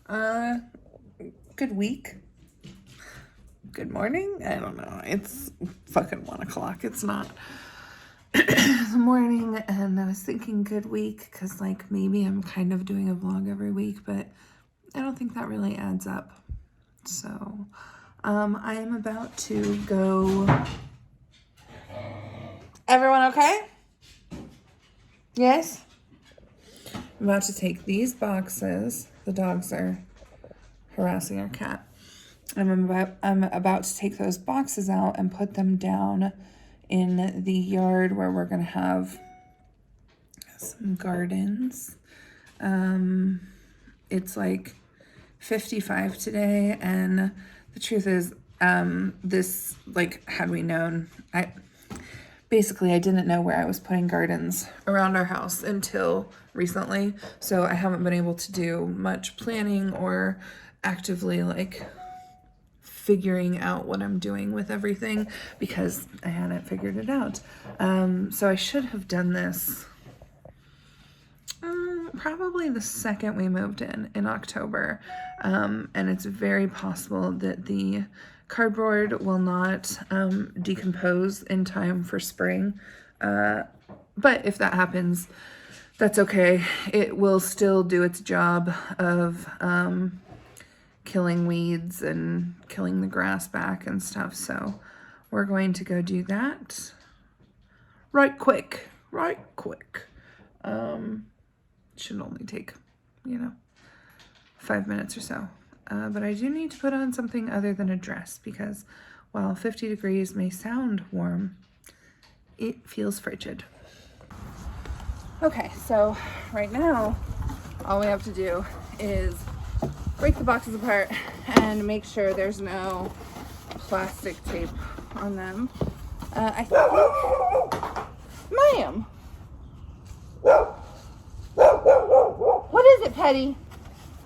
Uh, Good week. Good morning. I don't know. It's fucking 1 o'clock. It's not the morning, and I was thinking good week because, like, maybe I'm kind of doing a vlog every week, but I don't think that really adds up. So, I am about to go. Everyone okay? Yes? I'm about to take these boxes. The dogs are harassing our cat. I'm about to take those boxes out and put them down in the yard where we're gonna have some gardens. It's like 55 today, and the truth is, this, like, had we known, I didn't know where I was putting gardens around our house until recently, so I haven't been able to do much planning or actively, like, figuring out what I'm doing with everything because I hadn't figured it out. So I should have done this probably the second we moved in October. And it's very possible that the cardboard will not decompose in time for spring. But if that happens, that's okay. It will still do its job of killing weeds and killing the grass back and stuff. So we're going to go do that right quick. Should only take, 5 minutes or so. But I do need to put on something other than a dress because while 50 degrees may sound warm, it feels frigid. Okay, so right now, all we have to do is break the boxes apart and make sure there's no plastic tape on them. I think, ma'am, what is it, Petty?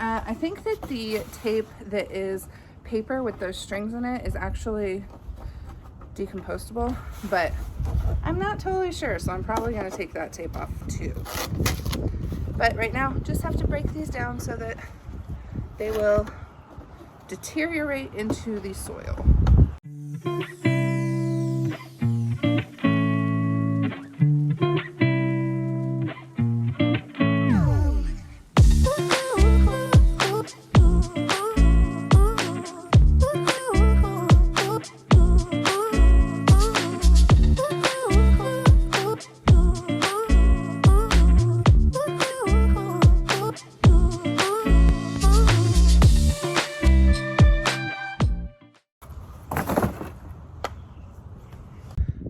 I think that the tape that is paper with those strings in it is actually decompostable, but I'm not totally sure, so I'm probably going to take that tape off too. But right now, just have to break these down so that they will deteriorate into the soil.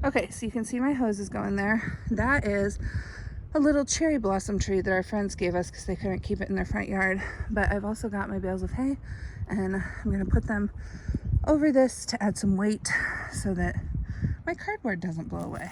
Okay, so you can see my hoses going there. That is a little cherry blossom tree that our friends gave us because they couldn't keep it in their front yard. But I've also got my bales of hay, and I'm gonna put them over this to add some weight so that my cardboard doesn't blow away.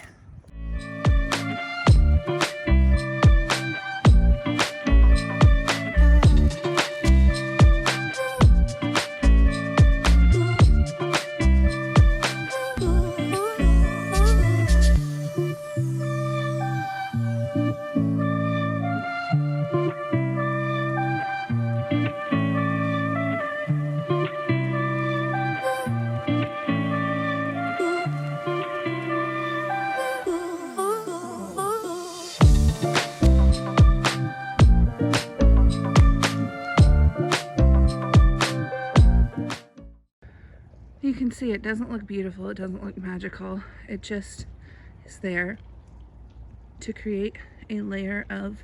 You can see it doesn't look beautiful, it doesn't look magical, it just is there to create a layer of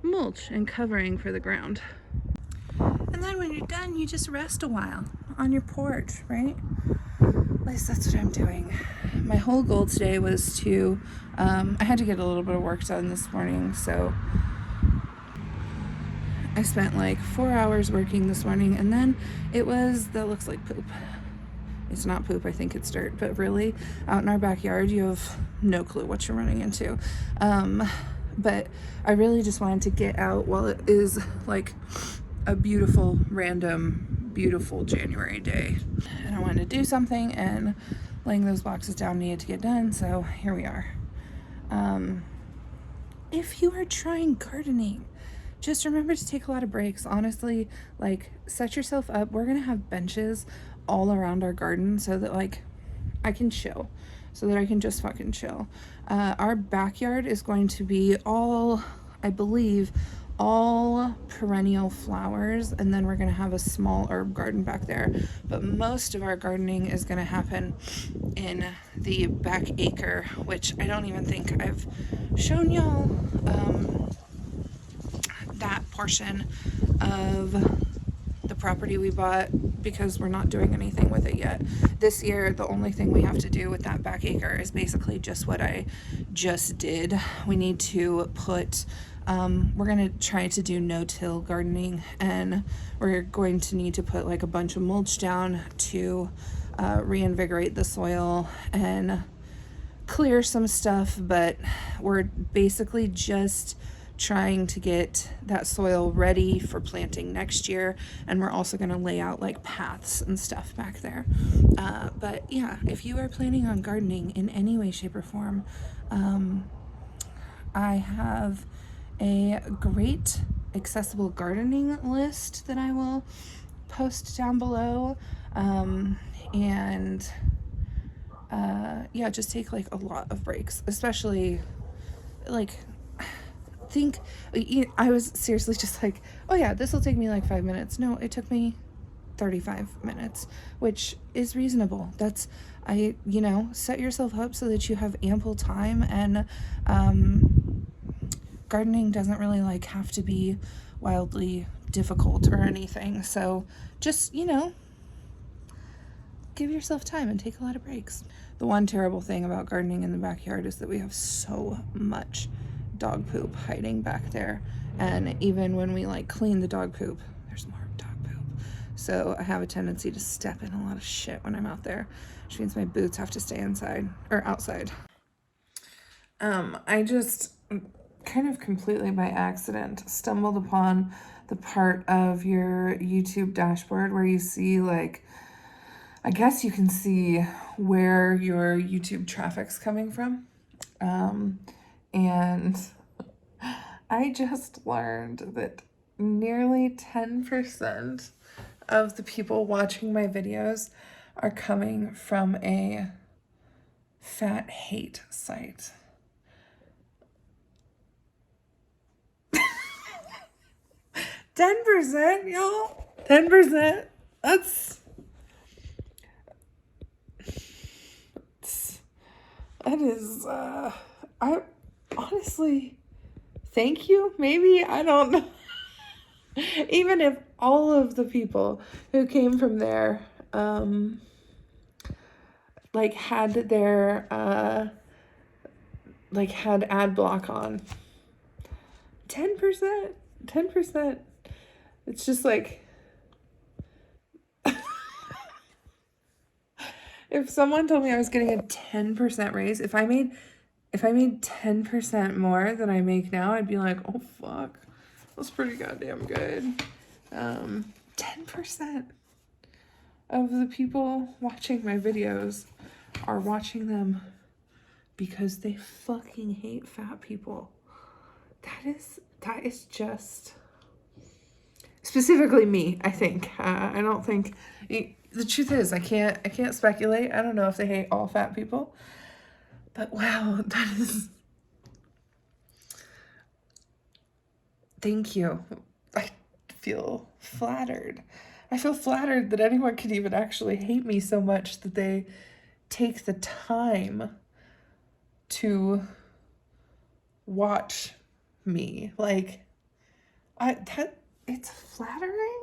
mulch and covering for the ground. And then when you're done, you just rest a while on your porch, right? At least that's what I'm doing. My whole goal today was to, I had to get a little bit of work done this morning, so I spent like 4 hours working this morning, and then that looks like poop. It's not poop, I think it's dirt, but really, out in our backyard, you have no clue what you're running into. But I really just wanted to get out while it is like a beautiful, random, beautiful January day. And I wanted to do something, and laying those boxes down needed to get done, so here we are. If you are trying gardening, just remember to take a lot of breaks. Honestly, like, set yourself up. We're gonna have benches all around our garden so that, like, I can chill, so that I can just fucking chill. Our backyard is going to be all, I believe, all perennial flowers, and then we're going to have a small herb garden back there. But most of our gardening is going to happen in the back acre, which I don't even think I've shown y'all that portion of the property we bought, because we're not doing anything with it yet. This year, the only thing we have to do with that back acre is basically just what I just did. We need to put, we're going to try to do no-till gardening, and we're going to need to put like a bunch of mulch down to reinvigorate the soil and clear some stuff, but we're basically just trying to get that soil ready for planting next year, and we're also going to lay out like paths and stuff back there. But yeah, if you are planning on gardening in any way, shape, or form, I have a great accessible gardening list that I will post down below, and yeah, just take like a lot of breaks, especially like, I was seriously just like, oh yeah, this will take me like 5 minutes. No, it took me 35 minutes, which is reasonable. That's, set yourself up so that you have ample time, and gardening doesn't really like have to be wildly difficult or anything. So just, give yourself time and take a lot of breaks. The one terrible thing about gardening in the backyard is that we have so much dog poop hiding back there, and even when we like clean the dog poop, there's more dog poop. So I have a tendency to step in a lot of shit when I'm out there, which means my boots have to stay inside or outside. I just kind of completely by accident stumbled upon the part of your YouTube dashboard where you see, like, I guess you can see where your YouTube traffic's coming from. And I just learned that nearly 10% of the people watching my videos are coming from a fat hate site. 10%, y'all. 10%. That is, I honestly, thank you, maybe, I don't know. Even if all of the people who came from there, like had their, like had ad block on, 10%, it's just like, if someone told me I was getting a 10% raise, if I made 10% more than I make now, I'd be like, oh fuck, that's pretty goddamn good. 10% of the people watching my videos are watching them because they fucking hate fat people. That is just specifically me, I think. I don't think, the truth is, I can't speculate. I don't know if they hate all fat people, but wow, that is, thank you. I feel flattered. I feel flattered that anyone could even actually hate me so much that they take the time to watch me. Like, it's flattering.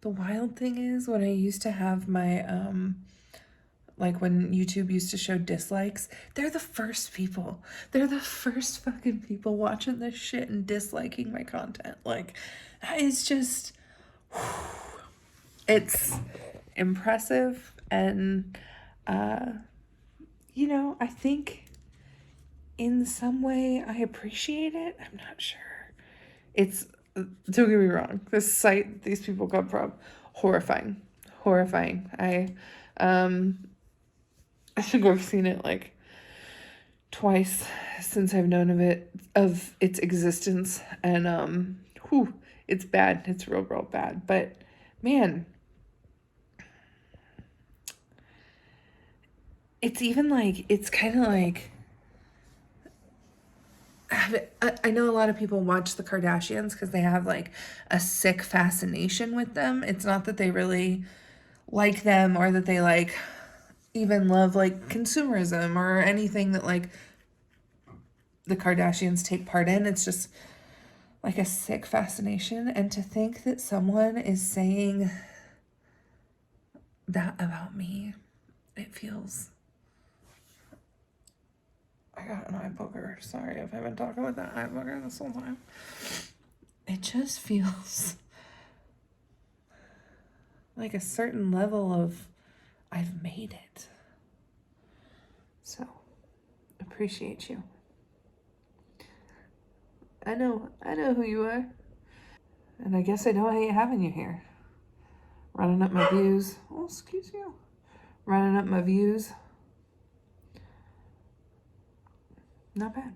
The wild thing is, when I used to have my, like when YouTube used to show dislikes, they're the first people. They're the first fucking people watching this shit and disliking my content. Like, it's just, it's impressive. And, I think in some way I appreciate it. I'm not sure. It's, don't get me wrong, this site these people come from, horrifying. I think I've seen it like twice since I've known of its existence, and it's bad. It's real bad. But man, it's even like, it's kind of like, I know a lot of people watch the Kardashians because they have like a sick fascination with them. It's not that they really like them or that they like even love like consumerism or anything that like the Kardashians take part in. It's just like a sick fascination. And to think that someone is saying that about me, it feels. I got an eye booger. Sorry if I've been talking with that eye booger this whole time. It just feels like a certain level of I've made it. So, appreciate you. I know who you are. And I guess I don't hate having you here. Running up my views. Oh, excuse you. Running up my views. Not bad.